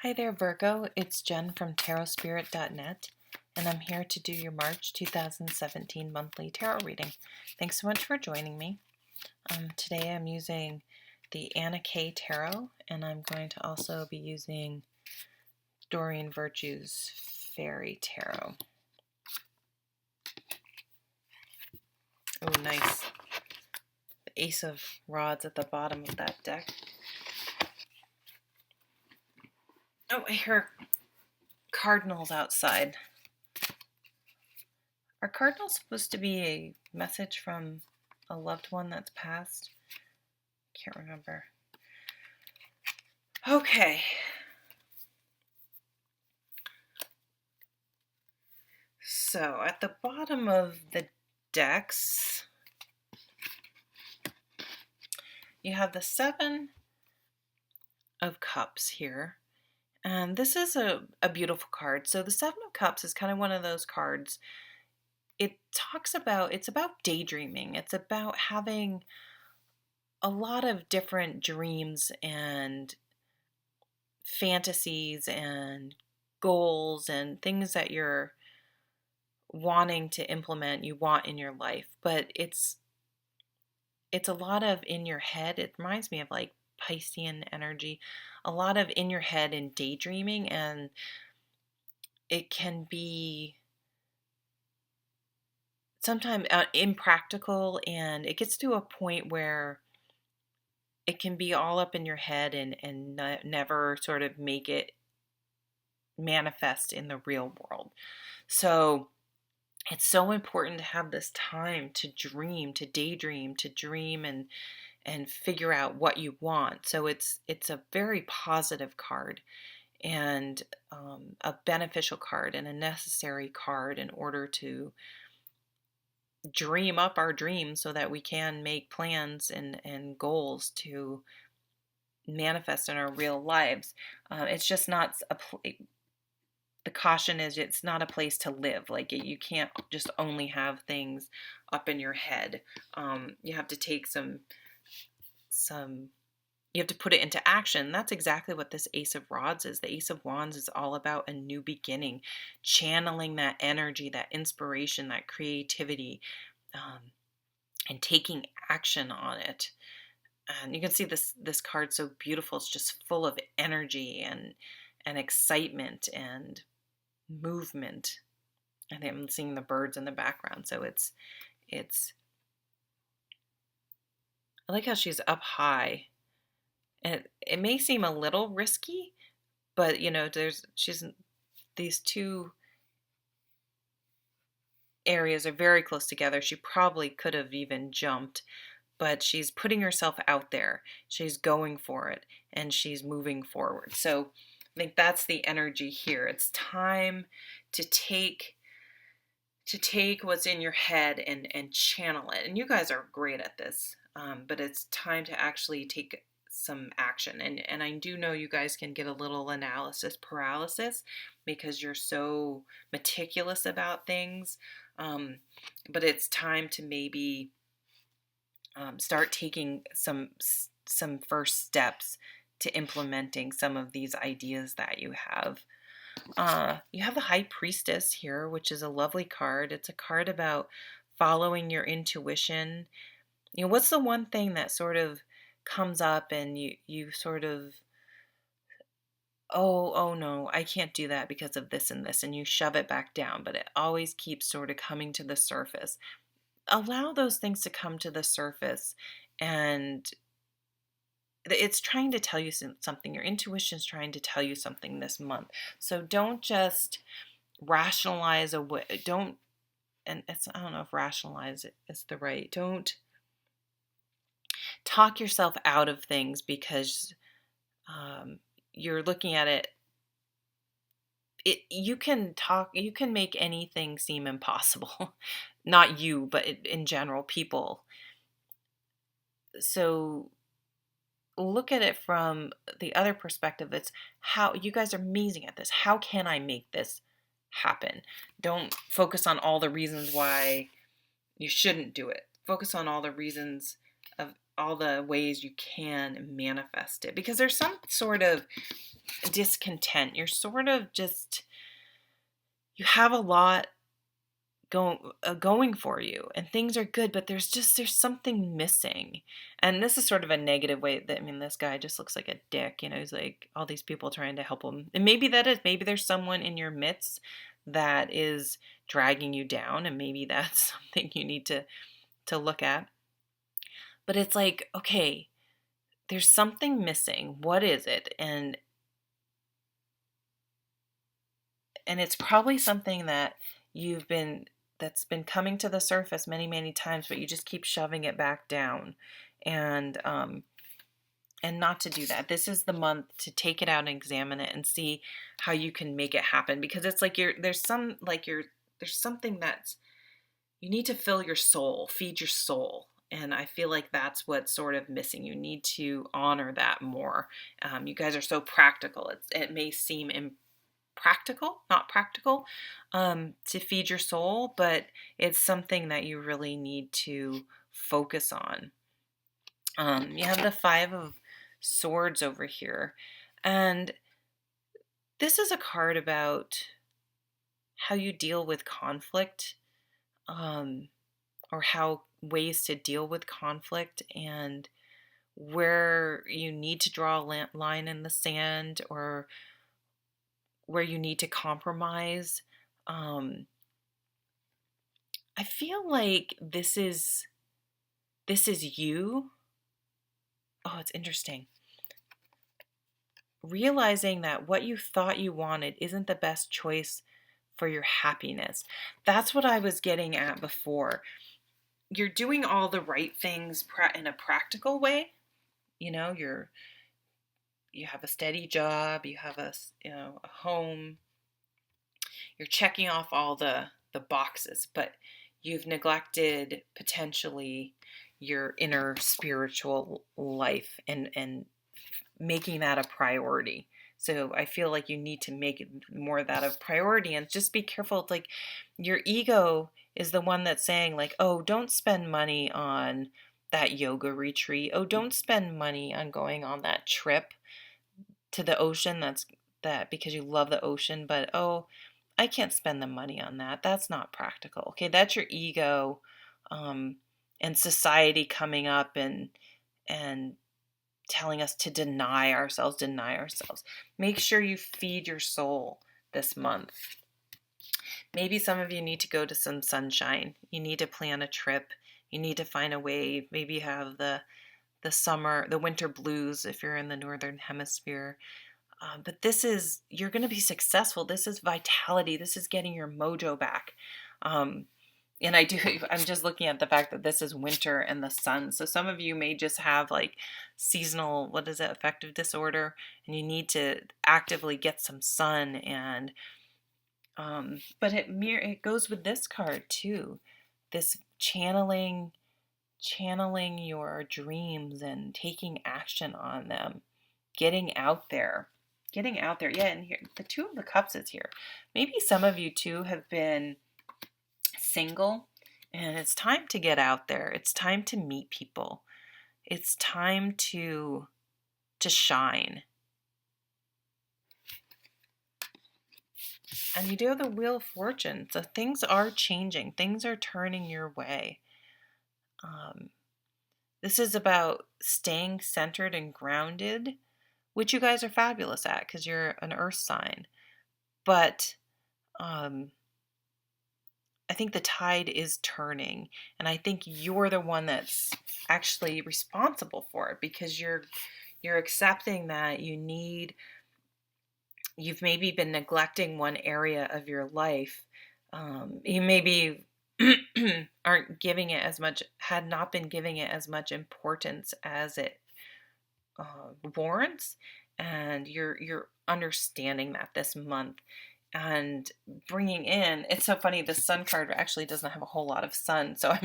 Hi there, Virgo. It's Jen from tarotspirit.net, and I'm here to do your March 2017 monthly tarot reading. Thanks so much for joining me. Today I'm using the Anna K Tarot, and I'm going to also be using Doreen Virtue's Fairy Tarot. Oh, nice. The Ace of Rods at the bottom of that deck. Oh, I hear cardinals outside. Are cardinals supposed to be a message from a loved one that's passed? Can't remember. Okay. So at the bottom of the decks, you have the Seven of Cups here. And this is a beautiful card. So the Seven of Cups is kind of one of those cards. It's about daydreaming. It's about having a lot of different dreams and fantasies and goals and things that you're wanting to implement, you want in your life. But it's a lot of in your head. It reminds me of like Piscean energy, a lot of in your head and daydreaming, and it can be sometimes impractical, and it gets to a point where it can be all up in your head and never sort of make it manifest in the real world. So it's so important to have this time to dream, to daydream, to dream and figure out what you want. So it's a very positive card and a beneficial card and a necessary card in order to dream up our dreams so that we can make plans and goals to manifest in our real lives. It's just not the caution is it's not a place to live. Like you can't just only have things up in your head. You have to take some you have to put it into action. That's exactly what this Ace of Rods is. The Ace of Wands is all about a new beginning, channeling that energy, that inspiration, that creativity, and taking action on it. And you can see this card so beautiful. It's just full of energy and excitement and movement. I think I'm seeing the birds in the background. So it's I like how she's up high. And it may seem a little risky, but she's these two areas are very close together. She probably could have even jumped, but she's putting herself out there. She's going for it and she's moving forward. So I think that's the energy here. It's time to take what's in your head and channel it. And you guys are great at this, but it's time to actually take some action. And I do know you guys can get a little analysis paralysis because you're so meticulous about things. But it's time to maybe start taking some first steps to implementing some of these ideas that you have. You have the High Priestess here, which is a lovely card. It's a card about following your intuition. What's the one thing that sort of comes up and you sort of, oh no, I can't do that because of this and this, and you shove it back down, but it always keeps sort of coming to the surface. Allow those things to come to the surface, and it's trying to tell you something. Your intuition is trying to tell you something this month. So don't just rationalize away. I don't know if rationalize is the right. Don't talk yourself out of things because you're looking at it. You can make anything seem impossible. Not you, but in general, people. So look at it from the other perspective. It's how you guys are amazing at this. How can I make this happen? Don't focus on all the reasons why you shouldn't do it. Focus on all the reasons of all the ways you can manifest it, because there's some sort of discontent. You're sort of just, you have a lot going for you, and things are good, but there's something missing. And this is sort of a negative way that, I mean, this guy just looks like a dick, he's like all these people trying to help him, and maybe there's someone in your midst that is dragging you down, and maybe that's something you need to look at. But it's like, okay, there's something missing. What is it? And it's probably something that that's been coming to the surface many, many times, but you just keep shoving it back down. And not to do that. This is the month to take it out and examine it and see how you can make it happen, because it's like there's something that's, you need to fill your soul, feed your soul. And I feel like that's what's sort of missing. You need to honor that more. You guys are so practical. It may seem not practical, to feed your soul, but it's something that you really need to focus on. You have the Five of Swords over here, and this is a card about how you deal with conflict, or how ways to deal with conflict, and where you need to draw a line in the sand, or where you need to compromise. I feel like this is you. Oh, it's interesting. Realizing that what you thought you wanted isn't the best choice for your happiness. That's what I was getting at before. You're doing all the right things in a practical way. You have a steady job, you have a home. You're checking off all the boxes, but you've neglected potentially your inner spiritual life and making that a priority. So I feel like you need to make more of that a priority, and just be careful. It's like your ego is the one that's saying like, oh, don't spend money on that yoga retreat. Oh, don't spend money on going on that trip to the ocean. That because you love the ocean, but oh, I can't spend the money on that. That's not practical. Okay, that's your ego, and society coming up and telling us to deny ourselves. Make sure you feed your soul this month. Maybe some of you need to go to some sunshine. You need to plan a trip. You need to find a way. Maybe you have the winter blues if you're in the northern hemisphere. But you're going to be successful. This is vitality. This is getting your mojo back. And I'm just looking at the fact that this is winter and the sun. So some of you may just have like seasonal, affective disorder, and you need to actively get some sun. And, but it goes with this card too. This channeling your dreams and taking action on them, getting out there. Yeah. And here, the Two of the Cups is here. Maybe some of you too have been single, and it's time to get out there. It's time to meet people. It's time to shine. And you do have the Wheel of Fortune. So things are changing. Things are turning your way. This is about staying centered and grounded, which you guys are fabulous at because you're an earth sign. But I think the tide is turning, and I think you're the one that's actually responsible for it, because you're accepting that you've maybe been neglecting one area of your life. You maybe aren't giving it as much, had not been giving it as much importance as it warrants, and you're understanding that this month. And bringing in, it's so funny, the sun card actually doesn't have a whole lot of sun, so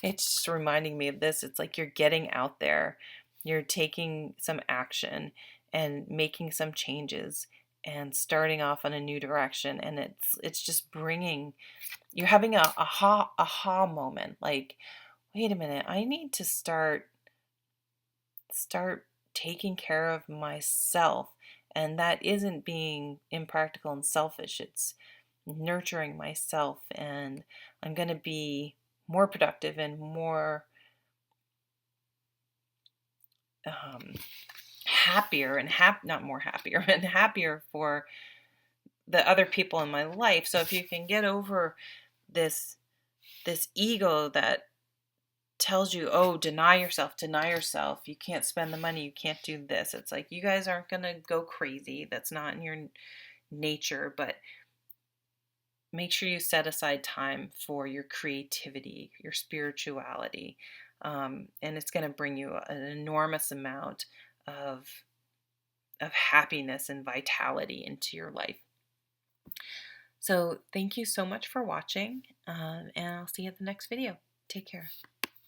it's just reminding me of this. It's like you're getting out there, you're taking some action and making some changes and starting off on a new direction, and it's just you're having a aha moment, like, wait a minute, I need to start taking care of myself And that isn't being impractical and selfish. It's nurturing myself, and I'm going to be more productive and more happier and not more happier and happier for the other people in my life. So if you can get over this ego that tells you, oh, deny yourself, you can't spend the money, you can't do this. It's like, you guys aren't going to go crazy. That's not in your nature. But make sure you set aside time for your creativity, your spirituality. And it's going to bring you an enormous amount of happiness and vitality into your life. So thank you so much for watching, and I'll see you at the next video. Take care.